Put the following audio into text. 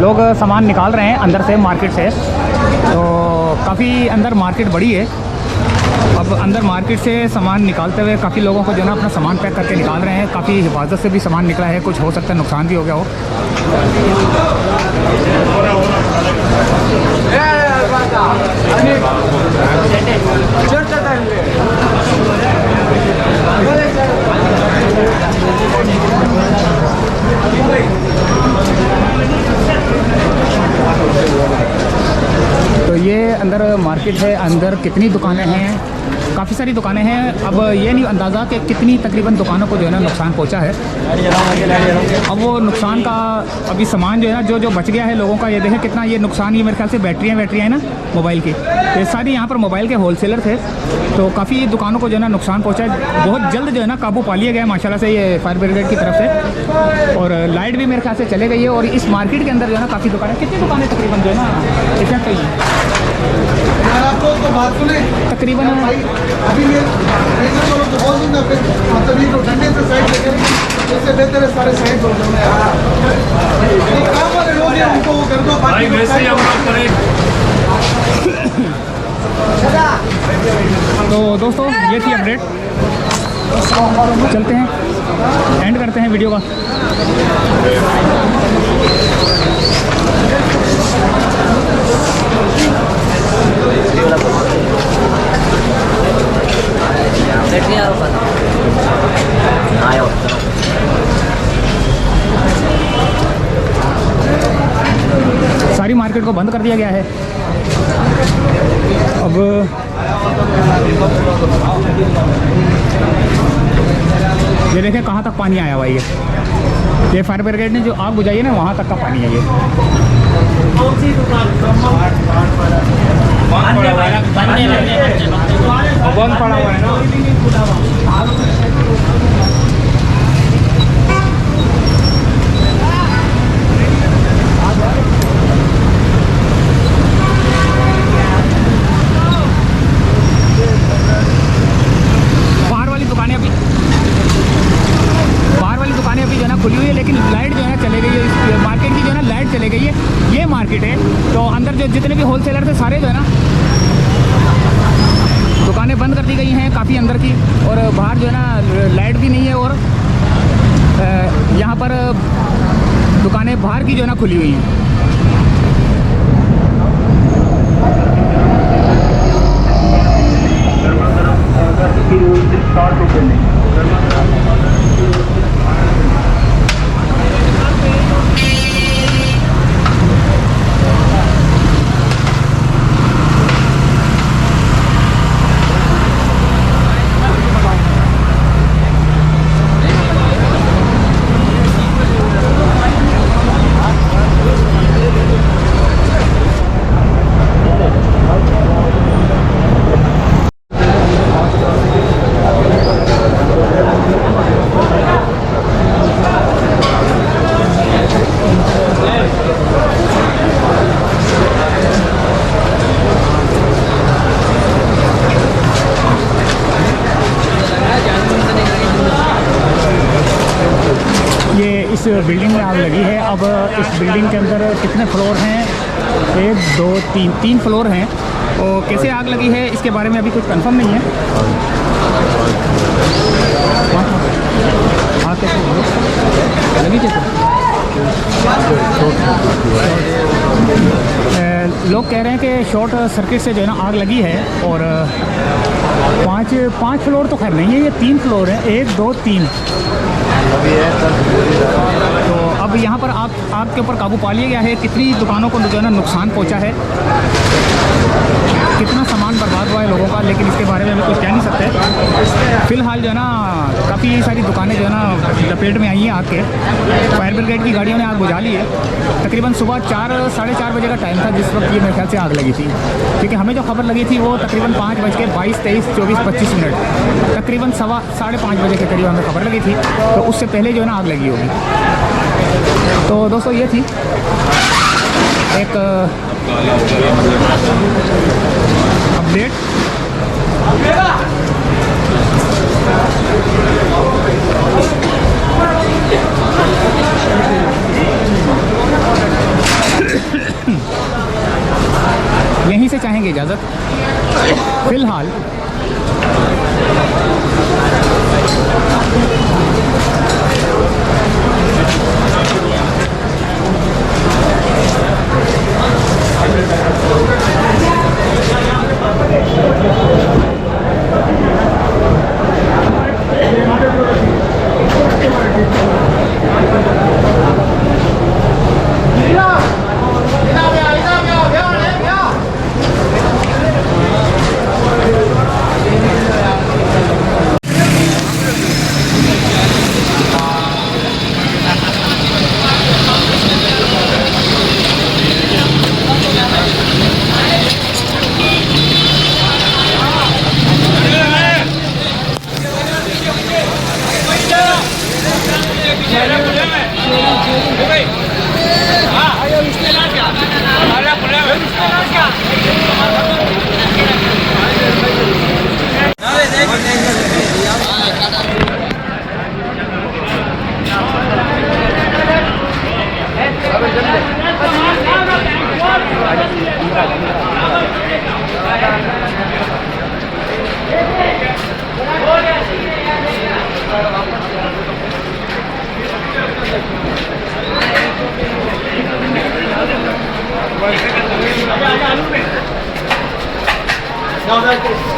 लोग सामान निकाल रहे हैं अंदर से, मार्केट से। तो काफ़ी अंदर मार्केट बड़ी है। अब अंदर मार्केट से सामान निकालते हुए काफ़ी लोगों को जो है ना अपना सामान पैक करके निकाल रहे हैं। काफ़ी हिफाजत से भी सामान निकला है, कुछ हो सकता है नुकसान भी हो गया हो। तो ये अंदर मार्केट है। अंदर कितनी दुकानें हैं, काफ़ी सारी दुकानें हैं। अब ये नहीं अंदाज़ा कि कितनी तकरीबन दुकानों को जो है ना नुकसान पहुंचा है। अब वो नुकसान का अभी सामान जो है ना जो बच गया है लोगों का, ये देखें कितना ये नुकसान। ये मेरे ख्याल से बैटरियाँ हैं ना मोबाइल की, ये सारी यहाँ पर मोबाइल के होलसेलर थे। तो काफ़ी दुकानों को जो है ना नुकसान पहुँचा है। बहुत जल्द जो है ना काबू पा लिया गया माशाल्लाह से ये फायर ब्रिगेड की तरफ से। और लाइट भी मेरे ख्याल से चले गई है। और इस मार्केट के अंदर जो है ना काफ़ी दुकानें, कितनी दुकानें तकरीबन जो है ना इफेक्ट हुई हैं तकरीबन। अभी तो बोल दूंगा फिर मतलब ये तो ठंडे से साइड लेकर इससे बेहतर है सारे साइड हो काम वाले लोग हैं उनको वो कर दो भाई वैसे ही हम लोग करें। तो दोस्तों ये थी अपडेट। चलते हैं, एंड करते हैं वीडियो का। सारी मार्केट को बंद कर दिया गया है। अब ये देखें कहाँ तक पानी आया हुआ है। ये फायर ब्रिगेड ने जो आग बुझाई है ना, वहाँ तक का पानी है। ये बंद पड़ा हुआ है ना। खुली हुई है, लेकिन लाइट जो है चले गई है। मार्केट की जो है ना लाइट चले गई है। ये मार्केट है, तो अंदर जो जितने भी होलसेलर थे सारे जो है ना दुकानें बंद कर दी गई हैं काफ़ी अंदर की। और बाहर जो है ना लाइट भी नहीं है। और यहाँ पर दुकानें बाहर की जो है ना खुली हुई हैं। इस बिल्डिंग में आग लगी है। अब इस बिल्डिंग के अंदर कितने फ्लोर हैं? 1 2 3 फ्लोर हैं। और कैसे आग लगी है इसके बारे में अभी कुछ कंफर्म नहीं है। आग कैसे लगी? लोग कह रहे हैं कि शॉर्ट सर्किट से जो है ना आग लगी है। और 5 फ्लोर तो खैर नहीं है, ये 3 फ्लोर है। 1 2 3। तो अब यहाँ पर आग के ऊपर काबू पा लिया गया है। कितनी दुकानों को जो है ना नुकसान पहुँचा है, कितना सामान बर्बाद हुआ है लोगों का, लेकिन इसके बारे में अभी कुछ कह नहीं सकते। फ़िलहाल जो है ना काफ़ी सारी दुकानें जो है ना लपेट में आई हैं आग के। फायर ब्रिगेड की गाड़ियों ने आग बुझा ली है। तकरीबन सुबह 4 साढ़े 4 बजे का टाइम था जिस वक्त ये मेरे ख्याल से आग लगी थी। क्योंकि हमें जो खबर लगी थी वो तकरीबन 5:22, 23, 24, 25 मिनट, तकरीबन 5:15 बजे के करीब हमें खबर लगी थी। तो उससे पहले जो है ना आग लगी होगी। तो दोस्तों ये थी एक अपडेट। लेंगे इजाज़त फ़िलहाल। No, no,